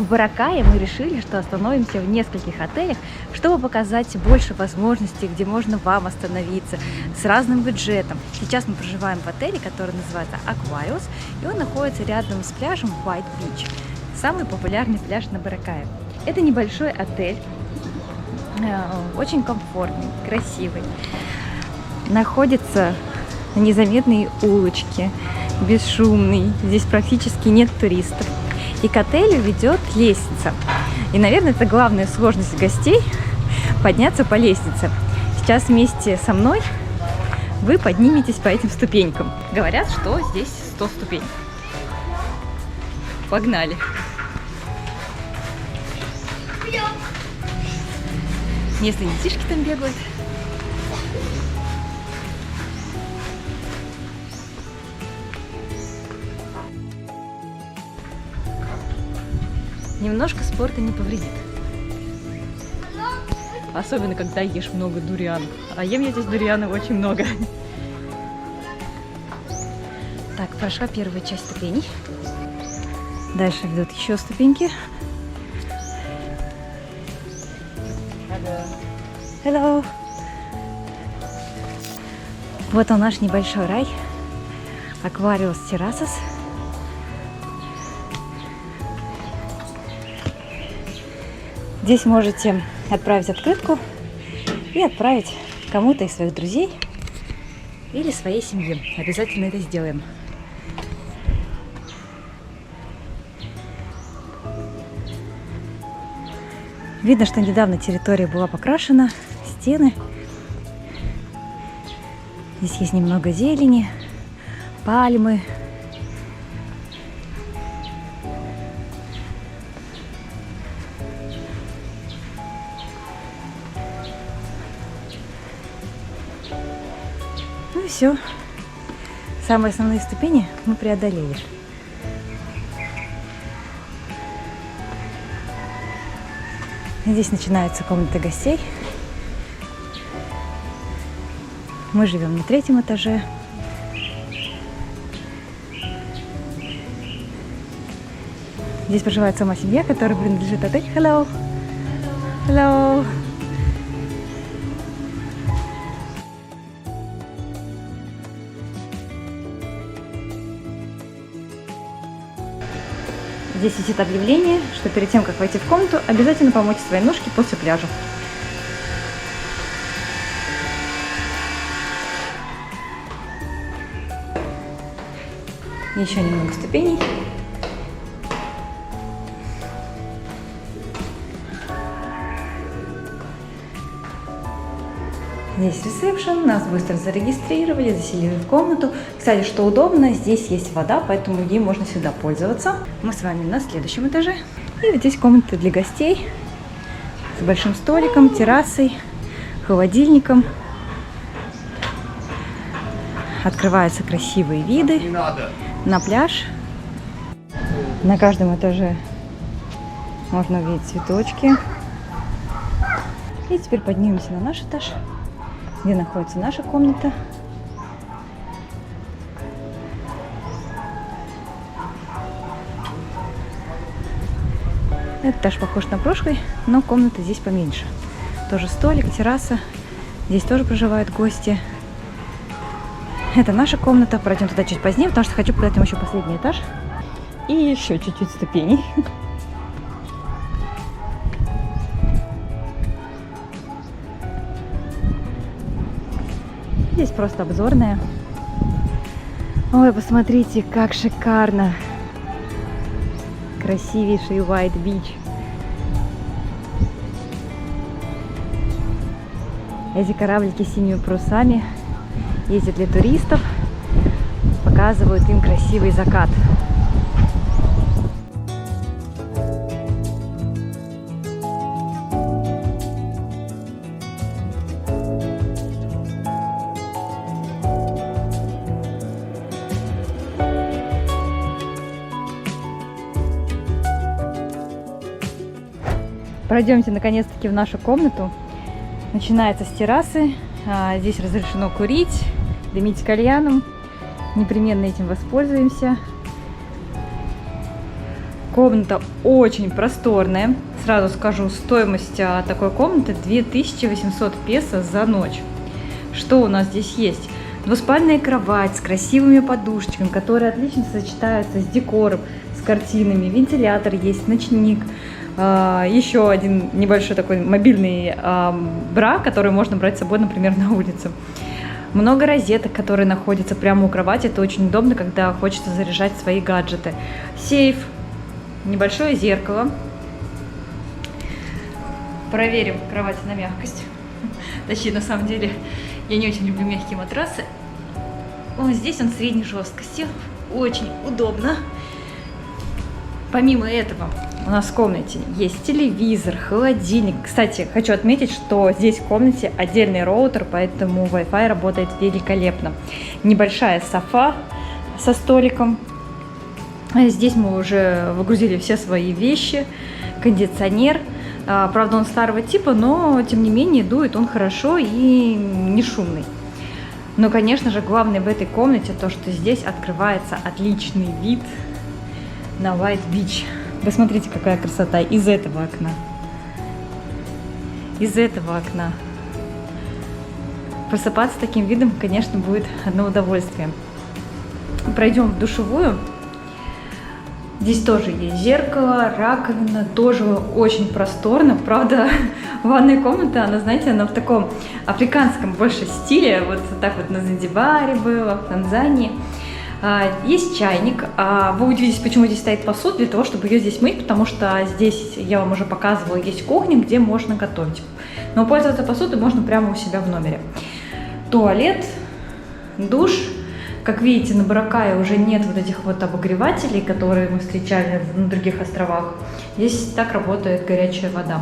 В Боракае мы решили, что остановимся в нескольких отелях, чтобы показать больше возможностей, где можно вам остановиться, с разным бюджетом. Сейчас мы проживаем в отеле, который называется Aquarius, и он находится рядом с пляжем White Beach, самый популярный пляж на Боракае. Это небольшой отель, очень комфортный, красивый. Находится на незаметной улочке, бесшумный, здесь практически нет туристов. И к отелю ведет лестница. И, наверное, это главная сложность гостей – подняться по лестнице. Сейчас вместе со мной вы подниметесь по этим ступенькам. Говорят, что здесь 100 ступенек. Погнали! Местные детишки там бегают. Немножко спорта не повредит. Особенно, когда ешь много дурианов. А ем я здесь дурианов очень много. Так, прошла первая часть ступеней. Дальше ведут еще ступеньки. Hello. Вот он, наш небольшой рай. Aquarius Terraces. Здесь можете отправить открытку и отправить кому-то из своих друзей или своей семье. Обязательно это сделаем. Видно, что недавно территория была покрашена, стены. Здесь есть немного зелени, пальмы. Ну и все. Самые основные ступени мы преодолели. Здесь начинаются комнаты гостей. Мы живем на 3-м этаже. Здесь проживает сама семья, которая принадлежит отелю. Hello. Hello. Здесь висит объявление, что перед тем, как войти в комнату, обязательно помойте свои ножки после пляжа. Еще немного ступеней. Здесь ресепшн, нас быстро зарегистрировали, заселили в комнату. Кстати, что удобно, здесь есть вода, поэтому ей можно всегда пользоваться. Мы с вами на следующем этаже. И вот здесь комната для гостей с большим столиком, террасой, холодильником. Открываются красивые виды на пляж. На каждом этаже можно увидеть цветочки. И теперь поднимемся на наш этаж, где находится наша комната. Этот этаж похож на прошлый, но комната здесь поменьше. Тоже столик, терраса. Здесь тоже проживают гости. Это наша комната. Пройдем туда чуть позднее, потому что хочу показать вам еще последний этаж. И еще чуть-чуть ступеней. Здесь просто обзорная. Ой, посмотрите, как шикарно. Красивейший White Beach. Эти кораблики с синими парусами ездят для туристов, показывают им красивый закат. Пройдемте наконец-таки в нашу комнату. Начинается с террасы. Здесь разрешено курить, дымить кальяном. Непременно этим воспользуемся. Комната очень просторная. Сразу скажу, стоимость такой комнаты 2800 песо за ночь. Что у нас здесь есть? Двуспальная кровать с красивыми подушечками, которые отлично сочетаются с декором, с картинами. Вентилятор есть, ночник. Еще один небольшой такой мобильный бра, который можно брать с собой, например, на улицу. Много розеток, которые находятся прямо у кровати. Это очень удобно, когда хочется заряжать свои гаджеты. Сейф, небольшое зеркало. Проверим кровать на мягкость. Точнее, на самом деле, я не очень люблю мягкие матрасы. Вот здесь он средней жесткости. Очень удобно. Помимо этого, у нас в комнате есть телевизор, холодильник. Кстати, хочу отметить, что здесь в комнате отдельный роутер, поэтому Wi-Fi работает великолепно. Небольшая софа со столиком. Здесь мы уже выгрузили все свои вещи. Кондиционер. Правда, он старого типа, но тем не менее дует он хорошо и не шумный. Но, конечно же, главное в этой комнате то, что здесь открывается отличный вид на White Beach. Посмотрите, какая красота из этого окна. Из этого окна. Просыпаться таким видом, конечно, будет одно удовольствие. Пройдем в душевую. Здесь тоже есть зеркало, раковина, тоже очень просторно. Правда, ванная комната, она, знаете, она в таком африканском больше стиле. Вот так вот на Занзибаре было, в Танзании. Есть чайник. Вы удивитесь, почему здесь стоит посуда, для того, чтобы ее здесь мыть, потому что здесь, я вам уже показывала, есть кухня, где можно готовить. Но пользоваться посудой можно прямо у себя в номере. Туалет, душ. Как видите, на Боракае уже нет вот этих вот обогревателей, которые мы встречали на других островах. Здесь так работает горячая вода.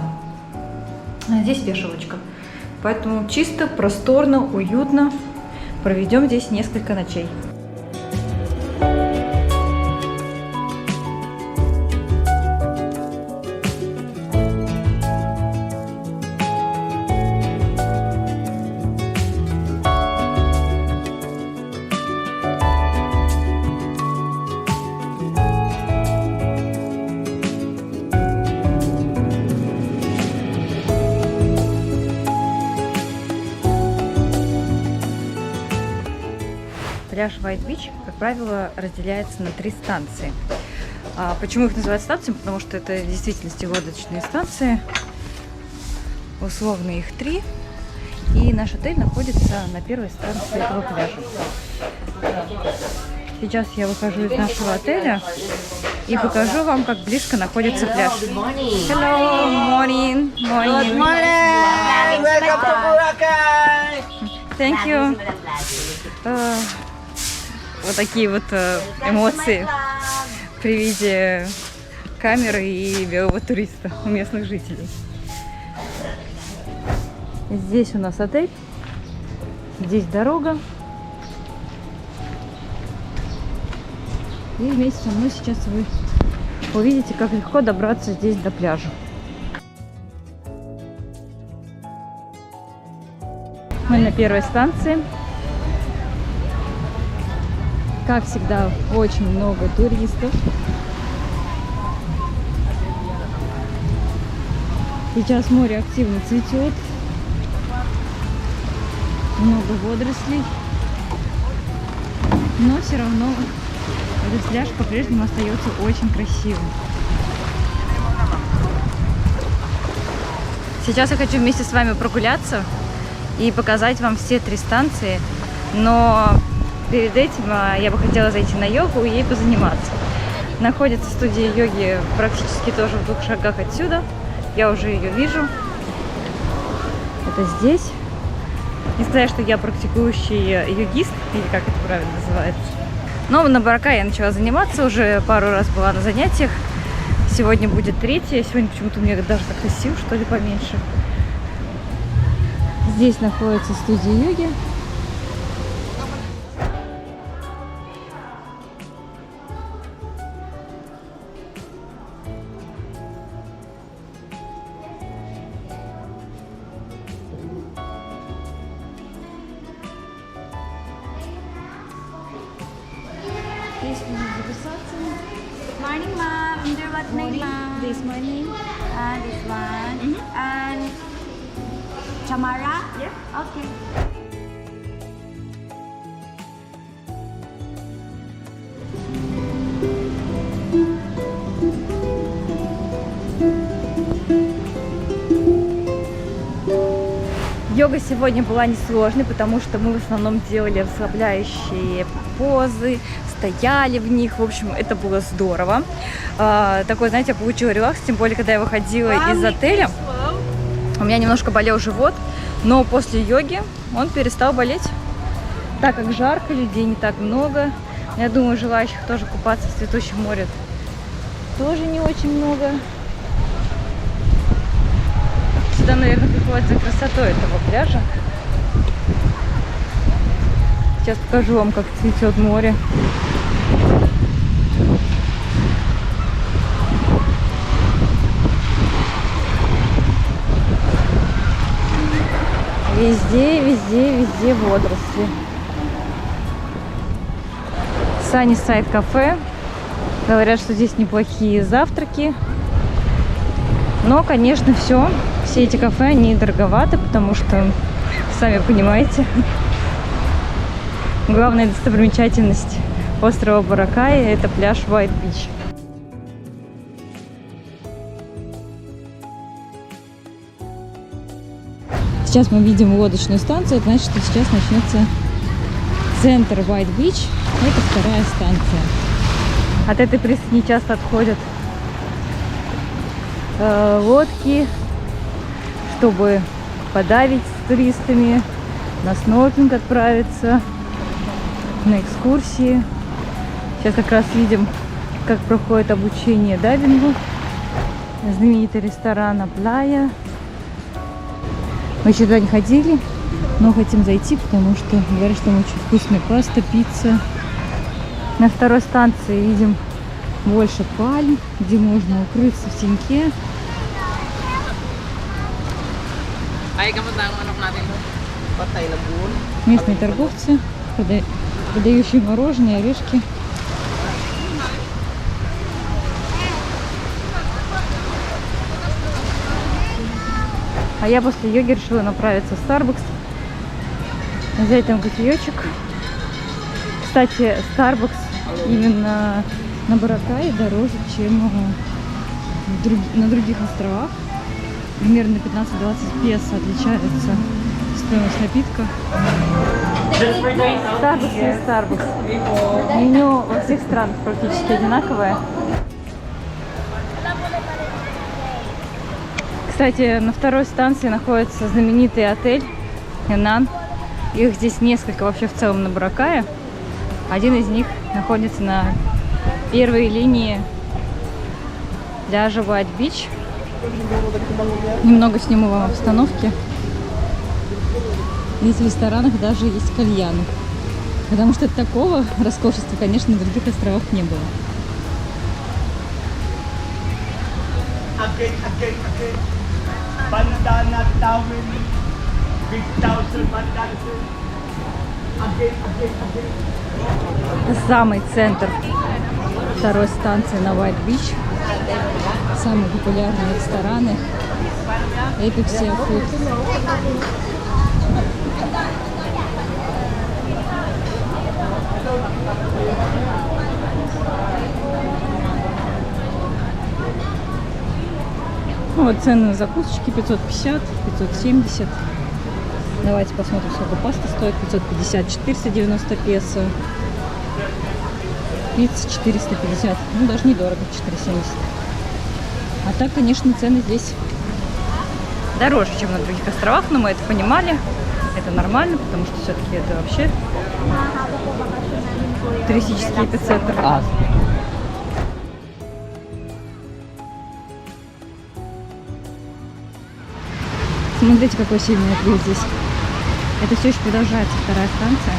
Здесь вешалочка. Поэтому чисто, просторно, уютно. Проведем здесь несколько ночей. Пляж White Beach, как правило, разделяется на 3 станции. Почему их называют станциями? Потому что это в действительности лодочные станции. Условно их 3. И наш отель находится на первой станции этого пляжа. Сейчас я выхожу из нашего отеля и покажу вам, как близко находится пляж. Hello, morning, morning. Welcome to Boracay. Thank you. Вот такие вот эмоции при виде камеры и белого туриста у местных жителей. Здесь у нас отель, здесь дорога. И вместе со мной сейчас вы увидите, как легко добраться здесь до пляжа. Мы на первой станции. Как всегда, очень много туристов. Сейчас море активно цветет. Много водорослей. Но все равно этот пляж по-прежнему остается очень красивым. Сейчас я хочу вместе с вами прогуляться и показать вам все 3 станции. Но перед этим я бы хотела зайти на йогу и ей позаниматься. Находится студия йоги практически тоже в 2 шагах отсюда. Я уже ее вижу. Это здесь. Не сказать, что я практикующий йогист, или как это правильно называется. Но на Боракае я начала заниматься, уже пару раз была на занятиях. Сегодня будет 3-я. Сегодня почему-то у меня даже как-то сил, что ли, поменьше. Здесь находится студия йоги. Здесь можно записаться. Morning, ma'am. Under what name, ma'am? This my name. This one. And Chamara? Yeah. Okay. Йога сегодня была несложной, потому что мы в основном делали расслабляющие позы, стояли в них. В общем, это было здорово. Такой, знаете, я получила релакс, тем более, когда я выходила из отеля. У меня немножко болел живот, но после йоги он перестал болеть. Так как жарко, людей не так много. Я думаю, желающих тоже купаться в цветущем море тоже не очень много. Сюда, наверное, приходят за красотой этого пляжа. Сейчас покажу вам, как цветет море. Везде, везде, везде водоросли. Sunnyside кафе. Говорят, что здесь неплохие завтраки. Но, конечно, все эти кафе, они дороговаты, потому что, сами понимаете, главная достопримечательность острова Боракай — это пляж White Beach. Сейчас мы видим лодочную станцию, это значит, что сейчас начнется центр White Beach. Это вторая станция. От этой пристани часто отходят лодки, чтобы подавить с туристами, на снорклинг отправиться, на экскурсии. Сейчас как раз видим, как проходит обучение дайвингу. Знаменитый ресторан Плая. Мы еще туда не ходили, но хотим зайти, потому что говорят, что там очень вкусная паста, пицца. На второй станции видим больше пальм, где можно укрыться в теньке. Местные торговцы, продающие мороженое, орешки. А я после йоги решила направиться в Starbucks, взять там кофеечек. Кстати, Starbucks именно на Боракае дороже, чем на других островах. Примерно 15-20 песо отличается стоимость напитка. Starbucks и Starbucks. Меню во всех странах практически одинаковое. Кстати, на второй станции находится знаменитый отель Энан. Их здесь несколько вообще в целом на Боракае. Один из них находится на первой линии пляжа White Beach. Немного сниму вам обстановки. Здесь в ресторанах даже есть кальяны. Потому что такого роскошества, конечно, на других островах не было. Самый центр второй станции на White Beach. Самые популярные рестораны. Epic Seafood. Ну, вот цены на закусочки: 550, 570. Давайте посмотрим, сколько паста стоит. 550, 490 песо. Пицца 450. Ну, даже недорого, 470. А так, конечно, цены здесь дороже, чем на других островах, но мы это понимали. Это нормально, потому что все-таки это вообще туристический эпицентр. Смотрите, какой сильный отлив здесь. Это все еще продолжается вторая станция.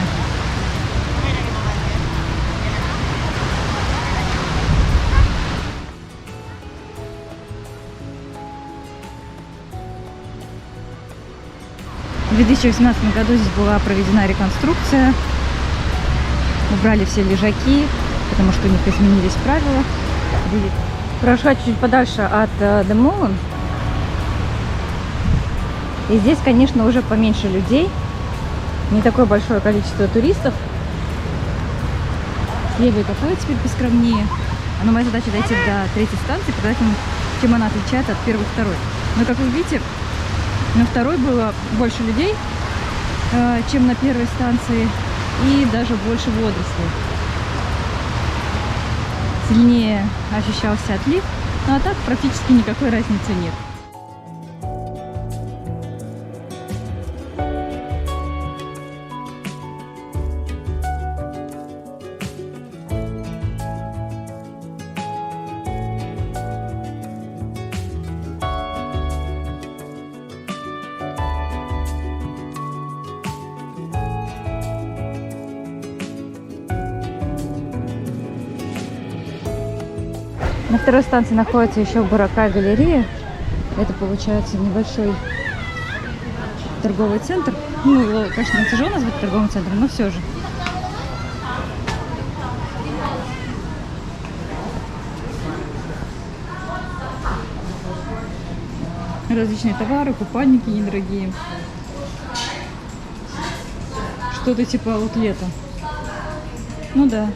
В 2018 году здесь была проведена реконструкция. Убрали все лежаки, потому что у них изменились правила. Видит. Прошла чуть подальше от The Moon. И здесь, конечно, уже поменьше людей. Не такое большое количество туристов. Слева и кафе теперь поскромнее. Но моя задача дойти до третьей станции, показать вам, чем она отличается от первой и второй. Но, как вы видите, на второй было больше людей, чем на первой станции. И даже больше водорослей. Сильнее ощущался отлив. Ну а так практически никакой разницы нет. На второй станции находится еще Буракай галерея. Это получается небольшой торговый центр. Ну, его, конечно, тяжело назвать торговым центром, но все же. Различные товары, купальники недорогие. Что-то типа аутлета. Ну да.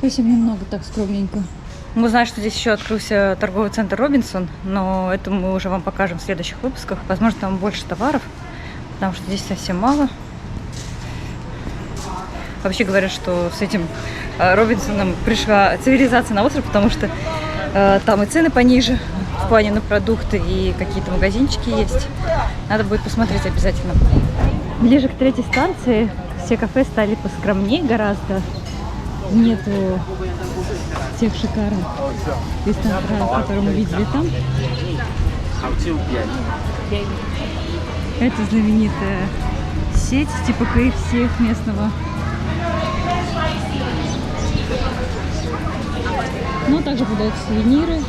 Совсем немного, так скромненько. Мы знаем, что здесь еще открылся торговый центр Робинсон, но это мы уже вам покажем в следующих выпусках. Возможно, там больше товаров, потому что здесь совсем мало. Вообще говорят, что с этим Робинсоном пришла цивилизация на остров, потому что там и цены пониже в плане на продукты, и какие-то магазинчики есть. Надо будет посмотреть обязательно. Ближе к третьей станции все кафе стали поскромнее гораздо. Нету тех шикарных ресторанов, которые мы видели там. Это знаменитая сеть типа KFC местного. Но также продаются сувениры.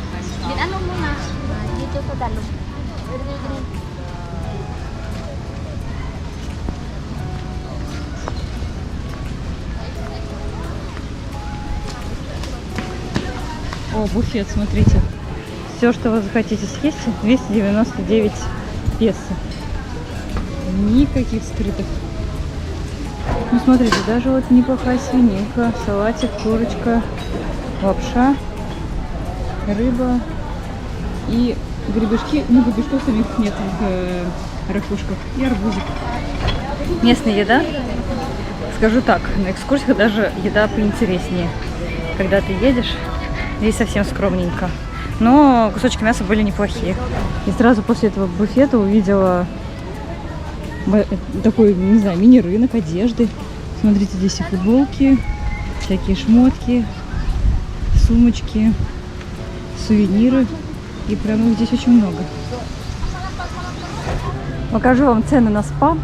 О, буфет, смотрите. Все, что вы захотите съесть, 299 песо. Никаких скрытых. Ну, смотрите, даже вот неплохая свининка, салатик, курочка, лапша, рыба и гребешки. Ну, гребешков самих нет в ракушках. И арбузик. Местная еда. Скажу так, на экскурсиях даже еда поинтереснее. Когда ты едешь, здесь совсем скромненько. Но кусочки мяса были неплохие. И сразу после этого буфета увидела такой, не знаю, мини-рынок одежды. Смотрите, здесь и футболки, всякие шмотки, сумочки, сувениры. И прям их здесь очень много. Покажу вам цены на спа.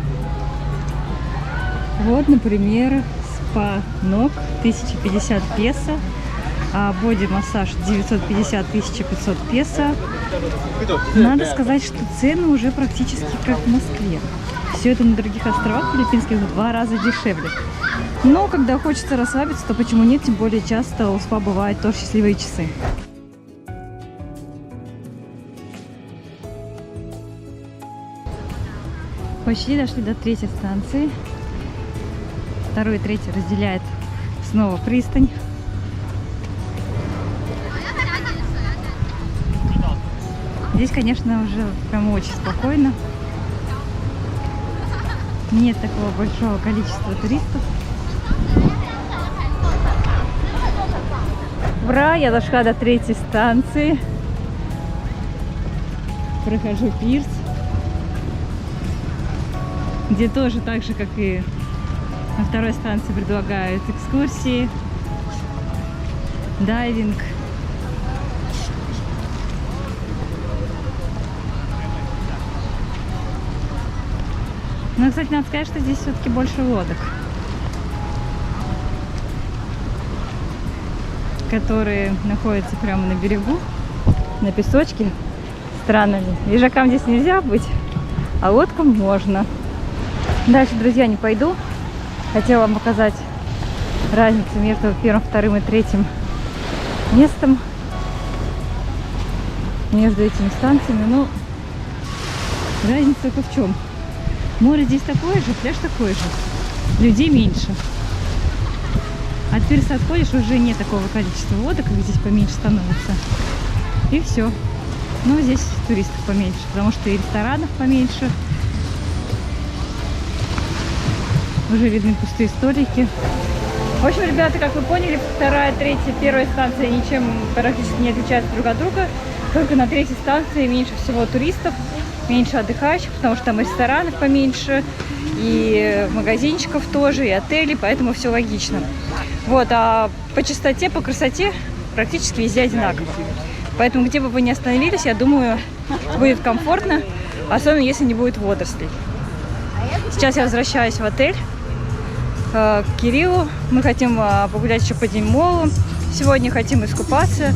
Вот, например, спа ног 1050 песо. А боди-массаж 950-1500 песо. Надо сказать, что цены уже практически как в Москве. Все это на других островах филиппинских в 2 раза дешевле. Но когда хочется расслабиться, то почему нет? Тем более часто у спа бывают тоже счастливые часы. Почти дошли до третьей станции. Вторую и третью разделяет снова пристань. Здесь, конечно, уже прям очень спокойно. Нет такого большого количества туристов. Ура! Я дошла до третьей станции. Прохожу пирс, где тоже так же, как и на второй станции, предлагают экскурсии, дайвинг. Но, кстати, надо сказать, что здесь все-таки больше лодок. которые находятся прямо на берегу, на песочке. Странно ли? Лежакам здесь нельзя быть, а лодкам можно. Дальше, друзья, не пойду. Хотела вам показать разницу между первым, вторым и третьим местом. Между этими станциями. Ну, разница только в чем? Море здесь такое же, пляж такой же. Людей меньше. От пирса отходишь, уже нет такого количества лодок, как здесь поменьше становится. И все. Но здесь туристов поменьше, потому что и ресторанов поменьше. Уже видны пустые столики. В общем, ребята, как вы поняли, вторая, третья, первая станция ничем практически не отличаются друг от друга. Только на третьей станции меньше всего туристов, меньше отдыхающих, потому что там ресторанов поменьше, и магазинчиков тоже, и отелей, поэтому все логично. Вот, а по чистоте, по красоте практически везде одинаково. Поэтому где бы вы ни остановились, я думаю, будет комфортно, особенно если не будет водорослей. Сейчас я возвращаюсь в отель к Кириллу. Мы хотим погулять еще по Де-Молу. Сегодня хотим искупаться,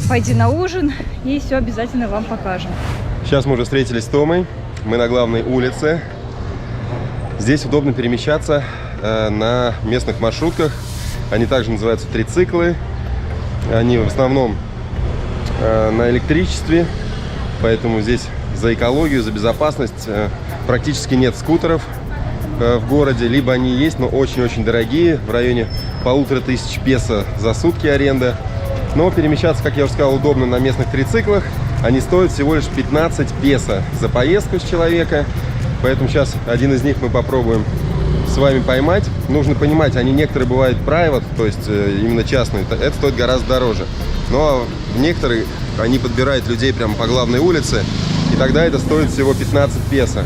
пойти на ужин, и все обязательно вам покажем. Сейчас мы уже встретились с Томой. Мы на главной улице. Здесь удобно перемещаться на местных маршрутках. Они также называются трициклы. Они в основном на электричестве, поэтому здесь за экологию, за безопасность практически нет скутеров в городе. Либо они есть, но очень-очень дорогие, в районе 1500 песо за сутки аренда. Но перемещаться, как я уже сказал, удобно на местных трициклах. Они стоят всего лишь 15 песо за поездку с человека. Поэтому сейчас один из них мы попробуем с вами поймать. Нужно понимать, они некоторые бывают private, то есть именно частные. Это стоит гораздо дороже. Но некоторые, они подбирают людей прямо по главной улице. И тогда это стоит всего 15 песо.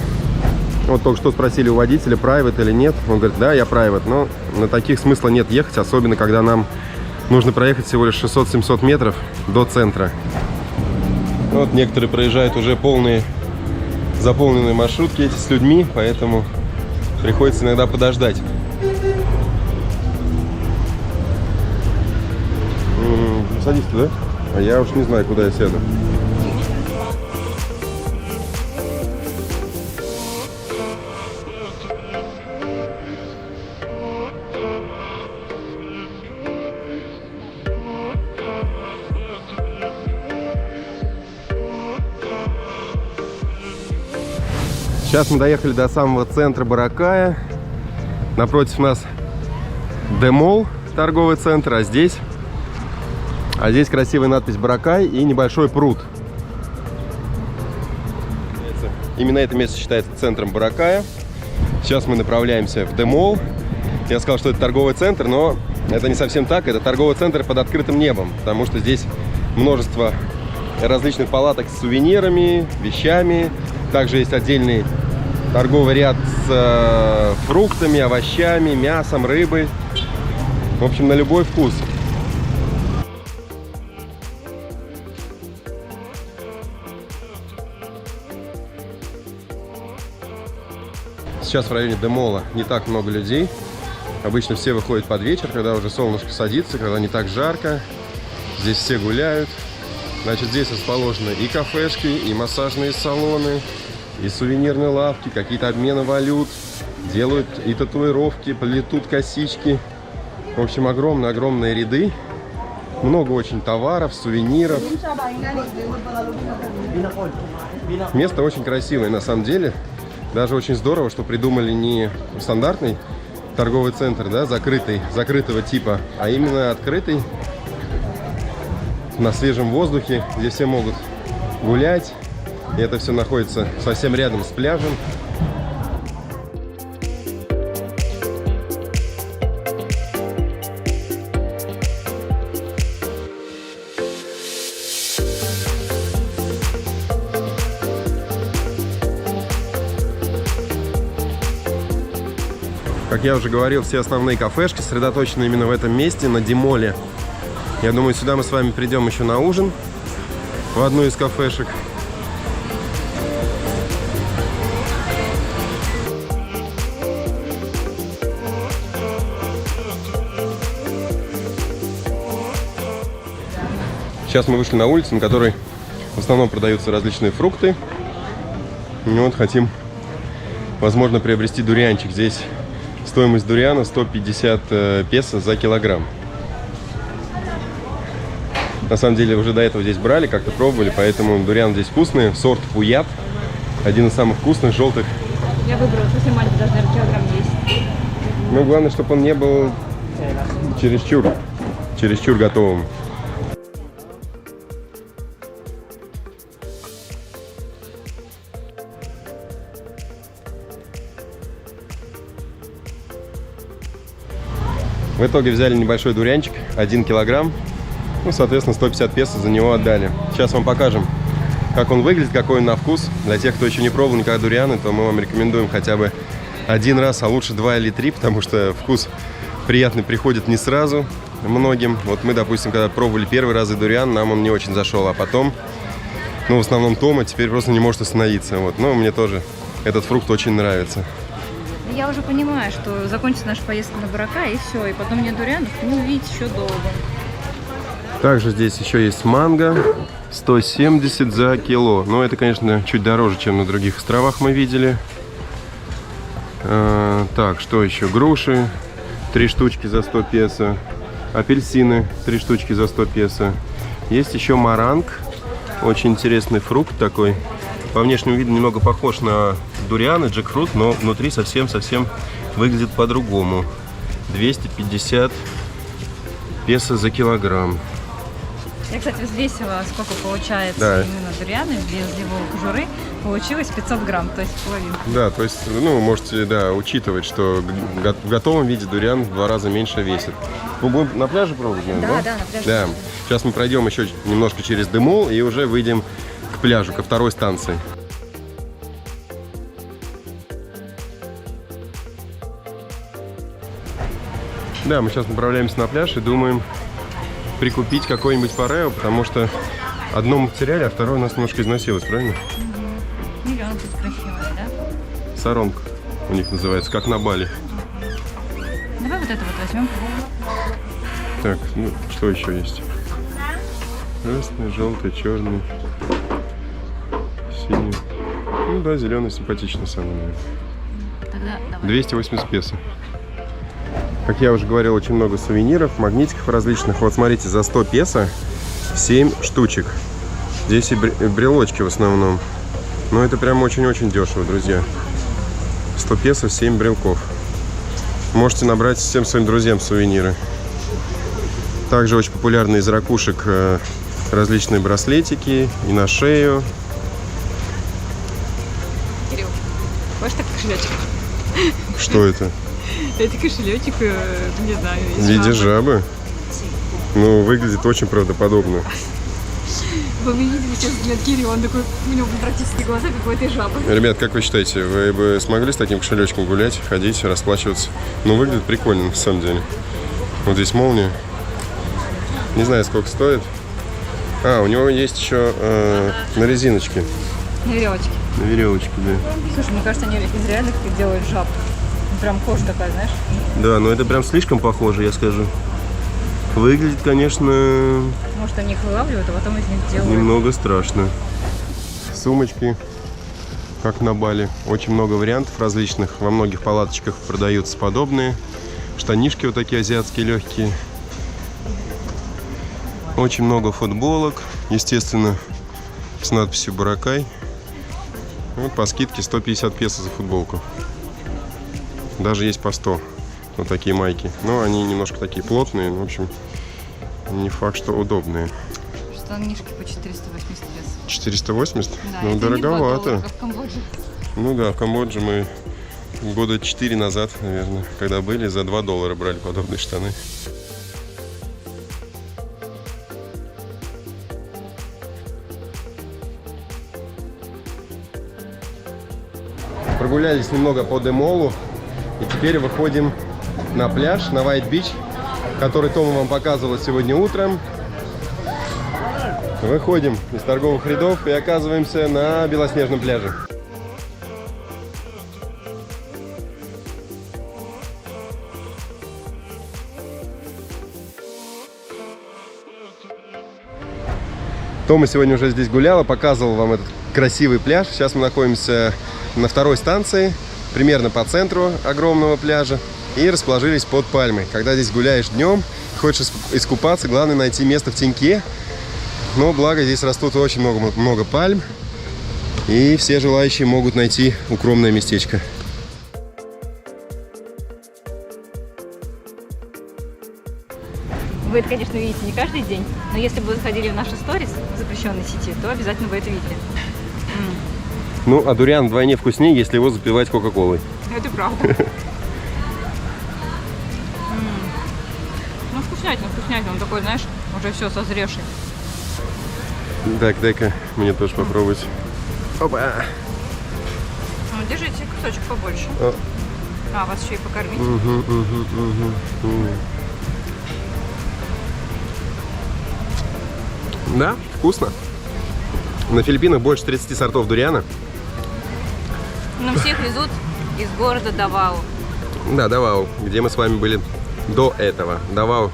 Вот только что спросили у водителя, private или нет. Он говорит, да, я private. Но на таких смысла нет ехать, особенно когда нам нужно проехать всего лишь 600-700 метров до центра. Вот некоторые проезжают уже заполненные маршрутки эти с людьми, поэтому приходится иногда подождать. Садись туда, а я уж не знаю, куда я сяду. Сейчас мы доехали до самого центра Боракая. Напротив нас Де-Мол, торговый центр, а здесь красивая надпись Боракай и небольшой пруд. Именно это место считается центром Боракая. Сейчас мы направляемся в Де-Мол. Я сказал, что это торговый центр, но это не совсем так. Это торговый центр под открытым небом, потому что здесь множество различных палаток с сувенирами, вещами. Также есть отдельный торговый ряд с фруктами, овощами, мясом, рыбой. В общем, на любой вкус. Сейчас в районе Де-Мола не так много людей. Обычно все выходят под вечер, когда уже солнышко садится, когда не так жарко. Здесь все гуляют. Значит, здесь расположены и кафешки, и массажные салоны, и сувенирные лавки, какие-то обмены валют. Делают и татуировки, плетут косички. В общем, огромные ряды. Много очень товаров, сувениров. Место очень красивое на самом деле. Даже очень здорово, что придумали не стандартный торговый центр, да, закрытого типа, а именно открытый, на свежем воздухе, где все могут гулять. И это все находится совсем рядом с пляжем. Как я уже говорил, все основные кафешки сосредоточены именно в этом месте, на Де-Моле. Я думаю, сюда мы с вами придем еще на ужин в одну из кафешек. Сейчас мы вышли на улицу, на которой в основном продаются различные фрукты. И вот хотим, возможно, приобрести дурианчик. Здесь стоимость дуриана 150 песо за килограмм. На самом деле уже до этого здесь брали, как-то пробовали, поэтому дуриан здесь вкусный. Сорт Пуят. Один из самых вкусных, желтых. Я выбрала, если маленький, даже, наверное, килограмм есть. Ну, главное, чтобы он не был чересчур готовым. В итоге взяли небольшой дурианчик, 1 килограмм. Ну, соответственно, 150 песо за него отдали. Сейчас вам покажем, как он выглядит, какой он на вкус. Для тех, кто еще не пробовал никогда дурианы, то мы вам рекомендуем хотя бы один раз, а лучше 2 или 3, потому что вкус приятный приходит не сразу многим. Вот мы, допустим, когда пробовали первый раз дуриан, нам он не очень зашел, а потом, ну, в основном Тома теперь просто не может остановиться. Вот. Но мне тоже этот фрукт очень нравится. Я уже понимаю, что закончится наша поездка на Бурака, и все, и потом нет дурианов, ну, увидеть еще долго. Также здесь еще есть манго, 170 за кило. Но это, конечно, чуть дороже, чем на других островах мы видели. Так, что еще? Груши, 3 штучки за 100 песо. Апельсины, 3 штучки за 100 песо. Есть еще маранг, очень интересный фрукт такой. По внешнему виду немного похож на дурианы, джекфрут, но внутри совсем-совсем выглядит по-другому. 250 песо за килограмм. Я, кстати, взвесила, сколько получается именно дурианы без его кожуры. Получилось 500 грамм, то есть половину. Да, то есть, ну, можете, учитывать, что в готовом виде дуриан в 2 раза меньше весит. Мы будем на пляже пробовать? Да, на пляже. Да. Сейчас мы пройдем еще немножко через Демол и уже выйдем к пляжу, ко второй станции. Да, мы сейчас направляемся на пляж и думаем прикупить какой-нибудь парео, потому что одно мы потеряли, а второе у нас немножко износилось, правильно? Миллион тут красивая, да? Саронг у них называется, как на Бали. Давай вот это вот возьмем. Так, ну что еще есть? Красный, желтый, черный, синий. Ну да, зеленый симпатичный самый, наверное. Тогда давай. 280 песо. Как я уже говорил, очень много сувениров, магнитиков различных. Вот смотрите, за 100 песо 7 штучек. Здесь и брелочки в основном. Но это прям очень-очень дешево, друзья. 100 песо 7 брелков. Можете набрать всем своим друзьям сувениры. Также очень популярны из ракушек различные браслетики и на шею. Кирилл, хочешь так кошелечек? Что это? Это кошелечек, не знаю, в виде жабы. Ну, выглядит очень правдоподобно. Вы видите сейчас взгляд Кирилла, он такой, у него практически глаза, как у этой жабы. Ребят, как вы считаете, вы бы смогли с таким кошелечком гулять, ходить, расплачиваться? Ну, выглядит прикольно, на самом деле. Вот здесь молния. Не знаю, сколько стоит. А, у него есть еще на резиночке. На веревочке. На веревочке, да. Слушай, мне кажется, они из реальных делают жаб. Прям кожа такая, знаешь? Да, но это прям слишком похоже, я скажу. Выглядит, конечно... Может, они их вылавливают, а потом из них делают. Немного страшно. Сумочки, как на Бали. Очень много вариантов различных. Во многих палаточках продаются подобные. Штанишки вот такие азиатские, легкие. Очень много футболок. Естественно, с надписью «Буракай». Вот по скидке 150 песо за футболку. Даже есть по 100. Вот такие майки. Но они немножко такие плотные. В общем, не факт, что удобные. Штанишки по 480 песо. 480? Да, ну, дороговато. В Камбодже. Ну да, в Камбодже мы года 4 назад, наверное, когда были, за $2 брали подобные штаны. Прогулялись немного по Демолу. И теперь выходим на пляж, на White-Beach, который Тома вам показывала сегодня утром. Выходим из торговых рядов и оказываемся на белоснежном пляже. Тома сегодня уже здесь гуляла, показывал вам этот красивый пляж. Сейчас мы находимся на второй станции, примерно по центру огромного пляжа, и расположились под пальмой. Когда здесь гуляешь днем, хочешь искупаться, главное найти место в теньке. Но благо здесь растут очень много пальм, и все желающие могут найти укромное местечко. Вы это, конечно, видите не каждый день, но если бы вы заходили в наши сторис в запрещенной сети, то обязательно вы это видели. Ну, а дуриан вдвойне вкуснее, если его запивать кока-колой. Это правда. Ну, вкуснятина, он такой, знаешь, уже все созревший. Так, дай-ка мне тоже попробовать. Опа! Ну, держите кусочек побольше. А, вас еще и покормить. Да, вкусно. На Филиппинах больше 30 сортов дуриана. Но всех везут из города Давао. Да, Давао, где мы с вами были до этого. Давао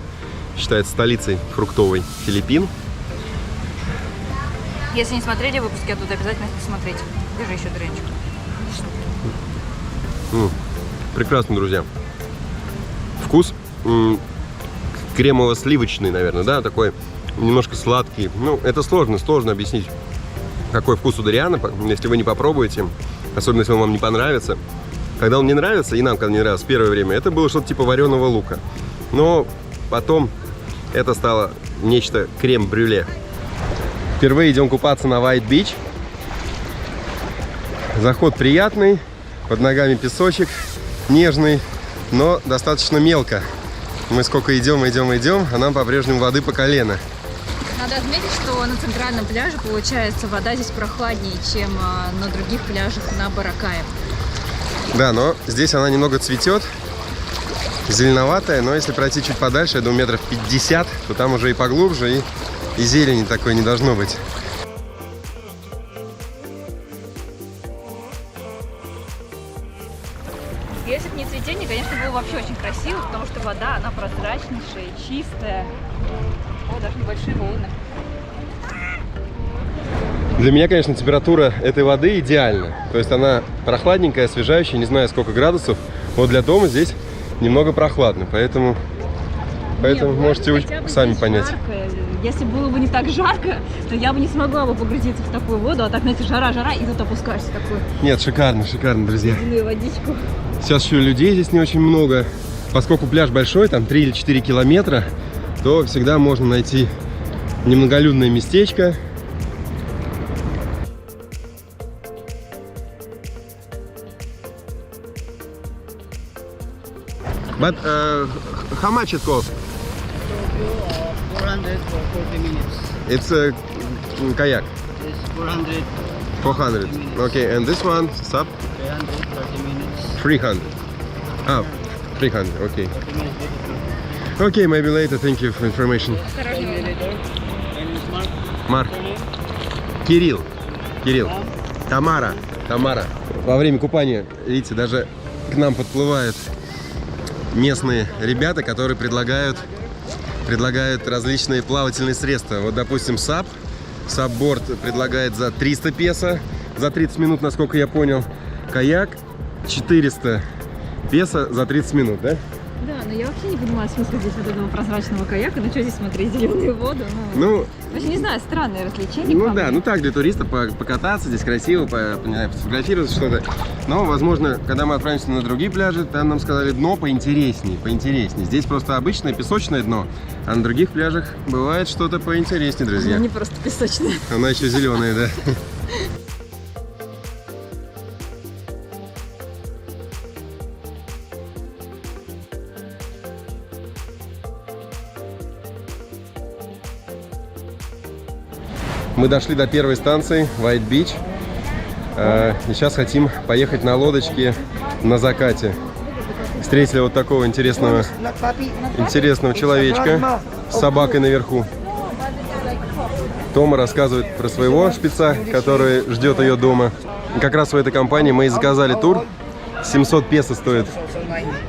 считается столицей фруктовой Филиппин. Если не смотрели выпуски оттуда, обязательно посмотрите. Держи еще дуренчик. Прекрасно, друзья. Вкус кремово-сливочный, наверное, да, такой немножко сладкий. Ну, это сложно объяснить, какой вкус у дуриана, если вы не попробуете, особенно если он вам не понравится. Когда он не нравится, и нам когда не нравился в первое время, это было что-то типа вареного лука. Но потом это стало нечто крем-брюле. Впервые идем купаться на White Beach. Заход приятный, под ногами песочек, нежный, но достаточно мелко. Мы сколько идем, а нам по-прежнему воды по колено. Надо отметить, что на центральном пляже, получается, вода здесь прохладнее, чем на других пляжах на Боракае. Да, но здесь она немного цветет, зеленоватая, но если пройти чуть подальше, я думаю, метров 50, то там уже и поглубже, и зелени такой не должно быть. Если бы не цветение, конечно, было вообще очень красиво, потому что вода, она прозрачнейшая, чистая. О, даже небольшие волны. Для меня, конечно, температура этой воды идеальна. То есть она прохладненькая, освежающая, не знаю сколько градусов. Вот для Тома здесь немного прохладно, поэтому можете сами понять. Жарко. Если было бы не так жарко, то я бы не смогла бы погрузиться в такую воду, а так, знаете, жара, и тут опускаешься в такую. Нет, шикарно, друзья. Ледяную водичку. Сейчас еще людей здесь не очень много. Поскольку пляж большой, там 3 или 4 километра, то всегда можно найти немноголюдное местечко. But how much it costs? 400 for 40 minutes. It's a kayak. It's 400. 400. Okay, and this one, sub? 330 minutes. 300. Ah, 300. Okay. 30 minutes beautiful. Okay, maybe later. Thank you for information. Марк. Кирилл. Тамара. Во время купания, видите, даже к нам подплывают местные ребята, которые предлагают различные плавательные средства. Вот, допустим, сабборд предлагает за 300 песо за 30 минут, насколько я понял. Каяк 400 песо за 30 минут, да? Да, но я вообще не понимаю смысла здесь вот этого прозрачного каяка. Ну что здесь смотреть, зеленую воду? Ну, вообще не знаю, странное развлечение. Ну да, ну так для туриста покататься здесь красиво, не знаю, фотографировать что-то. Но, возможно, когда мы отправимся на другие пляжи, там нам сказали дно поинтереснее. Здесь просто обычное песочное дно, а на других пляжах бывает что-то поинтереснее, друзья. Она не просто песочная. Она еще зеленая, да. Мы дошли до первой станции, White Beach. И сейчас хотим поехать на лодочке на закате. Встретили вот такого интересного человечка с собакой наверху. Тома рассказывает про своего шпица, который ждет ее дома. И как раз в этой компании мы и заказали тур. 700 песо стоит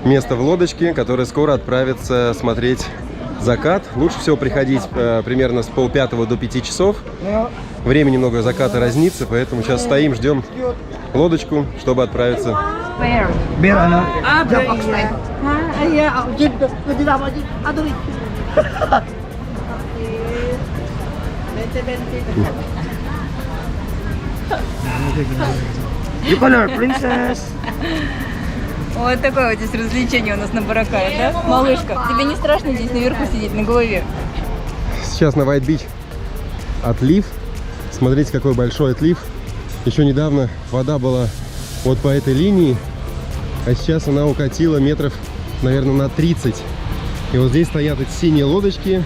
место в лодочке, которое скоро отправится смотреть закат. Лучше всего приходить примерно с 4:30 до 5 часов. Время немного заката разнится, поэтому сейчас стоим, ждем лодочку, чтобы отправиться. Вот такое вот здесь развлечение у нас на Боракае, да? Малышка, тебе не страшно здесь наверху сидеть на голове? Сейчас на White-Beach отлив. Смотрите, какой большой отлив. Еще недавно вода была вот по этой линии, а сейчас она укатила метров, наверное, на 30. И вот здесь стоят эти синие лодочки,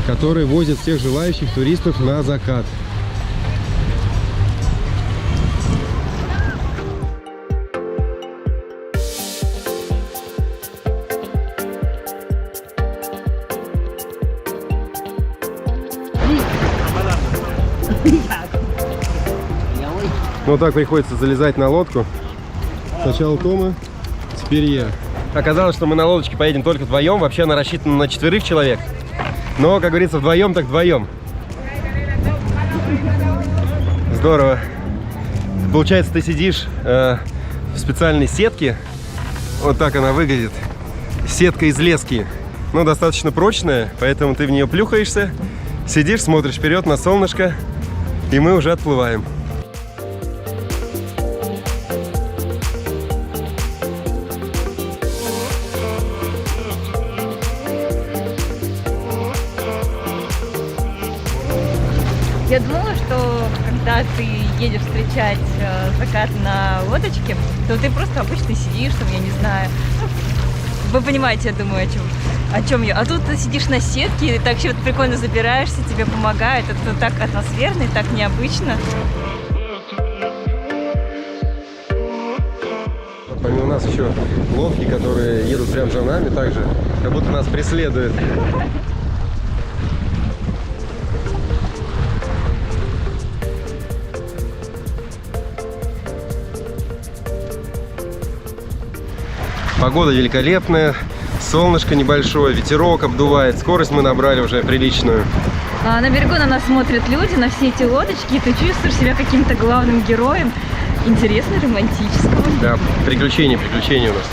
которые возят всех желающих туристов на закат. Вот так приходится залезать на лодку. Сначала Тома, теперь я. Оказалось, что мы на лодочке поедем только вдвоем. Вообще она рассчитана на 4 человек. Но, как говорится, вдвоем так вдвоем. Здорово. Получается, ты сидишь в специальной сетке. Вот так она выглядит. Сетка из лески. Но достаточно прочная, поэтому ты в нее плюхаешься. Сидишь, смотришь вперед на солнышко. И мы уже отплываем. Я думала, что когда ты едешь встречать закат на лодочке, то ты просто обычно сидишь, там, я не знаю. Вы понимаете, я думаю, о чем я. А тут ты сидишь на сетке, и так еще прикольно забираешься, тебе помогает. Это так атмосферно и так необычно. Помимо нас еще лодки, которые едут прямо за нами, также как будто нас преследуют. Погода великолепная, солнышко небольшое, ветерок обдувает, скорость мы набрали уже приличную. На берегу на нас смотрят люди, на все эти лодочки, и ты чувствуешь себя каким-то главным героем. Интересно, романтического. Да, приключения у нас.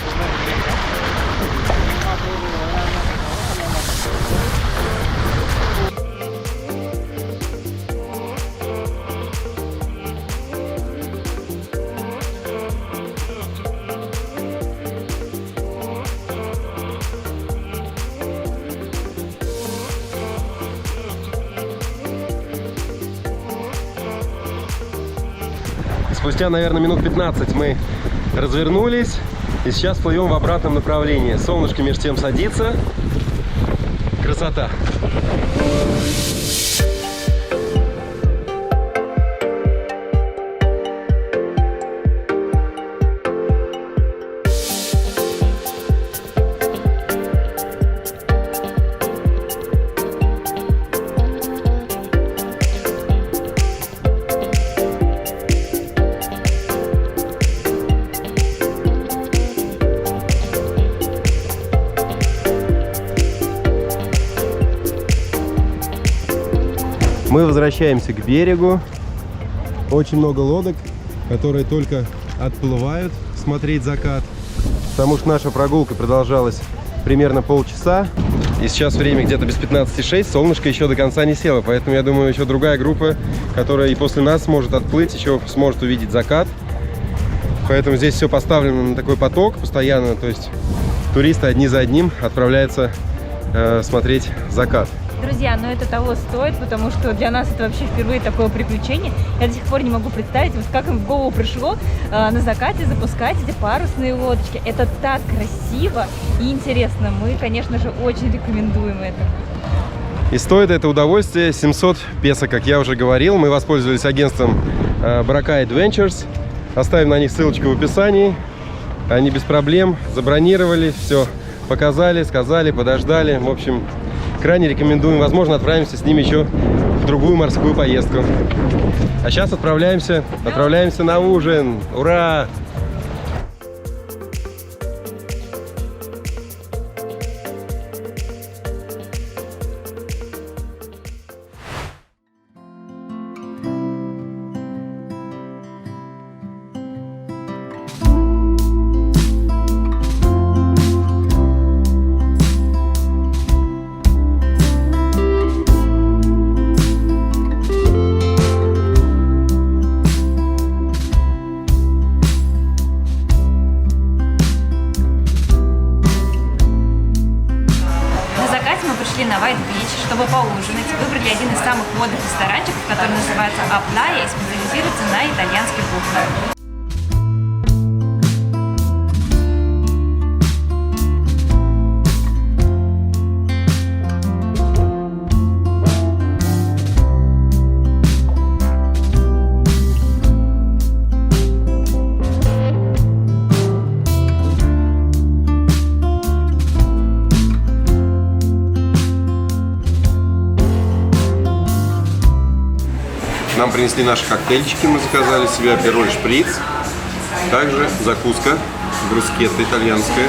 Спустя, наверное, минут 15 мы развернулись и сейчас плывем в обратном направлении. Солнышко между тем садится. Красота! Мы возвращаемся к берегу. Очень много лодок, которые только отплывают смотреть закат. Потому что наша прогулка продолжалась примерно полчаса. И сейчас время где-то без 15:06. Солнышко еще до конца не село. Поэтому, я думаю, еще другая группа, которая и после нас сможет отплыть, еще сможет увидеть закат. Поэтому здесь все поставлено на такой поток постоянно. То есть туристы одни за одним отправляются смотреть закат. Друзья, но это того стоит, потому что для нас это вообще впервые такое приключение. Я до сих пор не могу представить, вот как им в голову пришло на закате запускать эти парусные лодочки. Это так красиво и интересно. Мы, конечно же, очень рекомендуем это. И стоит это удовольствие 700 песо, как я уже говорил. Мы воспользовались агентством Boracay Adventures. Оставим на них ссылочку в описании. Они без проблем забронировали, все показали, сказали, подождали. В общем, крайне рекомендуем. Возможно, отправимся с ними еще в другую морскую поездку. А сейчас отправляемся на ужин. Ура! пришли на White Beach, чтобы поужинать. Выбрали один из самых модных ресторанчиков, который называется Аплая и специализируется на итальянской кухне. Нам принесли наши коктейльчики, мы заказали себе апероль шприц. Также закуска, брускетта итальянская.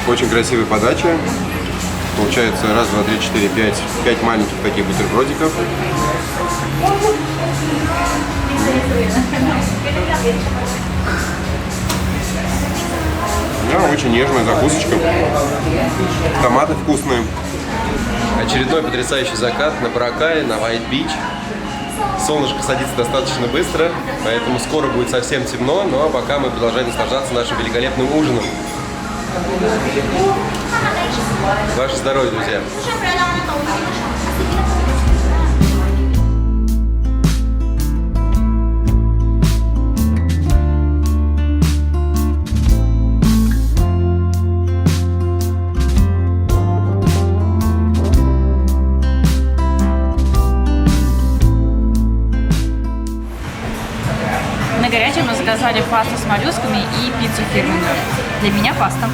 Очень красивая подача. Получается раз, два, три, четыре, пять маленьких таких бутербродиков. Да, очень нежная закусочка. Томаты вкусные. Очередной потрясающий закат на Боракае, на White Beach. Солнышко садится достаточно быстро, поэтому скоро будет совсем темно, ну а пока мы продолжаем наслаждаться нашим великолепным ужином. Ваше здоровье, друзья! На горячем мы заказали пасту с моллюсками и пиццу фирменную. Для меня паста.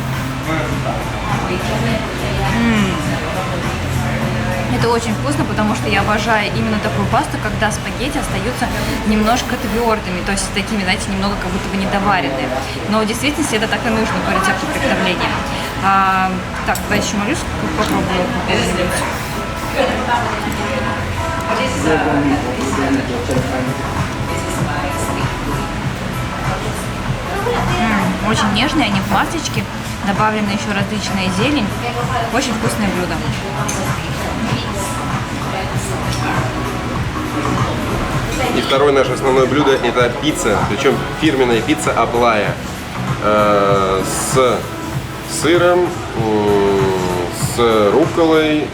Это очень вкусно, потому что я обожаю именно такую пасту, когда спагетти остаются немножко твердыми, то есть такими, знаете, немного как будто бы недоваренные. Но в действительности это так и нужно по рецепту приготовления. Так, давайте еще моллюск попробую какой-нибудь. Очень нежные, они в масочке, добавлена еще различная зелень. Очень вкусное блюдо. И второе наше основное блюдо — это пицца, причем фирменная пицца Аплая с сыром, с рукколой,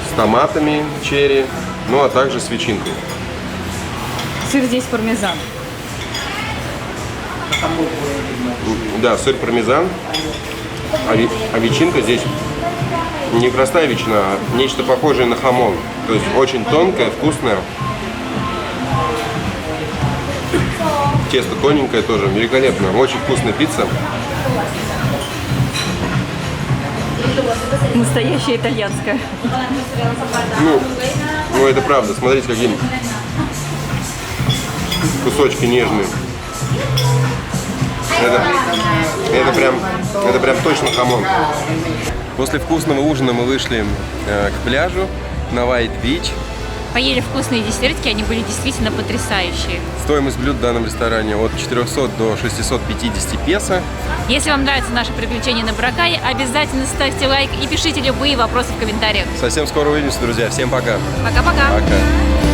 с томатами черри, ну а также с ветчинкой. Сыр здесь пармезан. Да, сыр пармезан, а ветчинка здесь не простая ветчина, а нечто похожее на хамон. То есть очень тонкая, вкусная. Тесто тоненькое тоже, великолепно. Очень вкусная пицца. Настоящая итальянская. Ну это правда. Смотрите, какие кусочки нежные. Это прям точно хамон. После вкусного ужина мы вышли к пляжу на White Beach. Поели вкусные десертики, они были действительно потрясающие. Стоимость блюд в данном ресторане от 400 до 650 песо. Если вам нравится наше приключение на Боракае, обязательно ставьте лайк и пишите любые вопросы в комментариях. Совсем скоро увидимся, друзья. Всем пока. Пока-пока. Пока.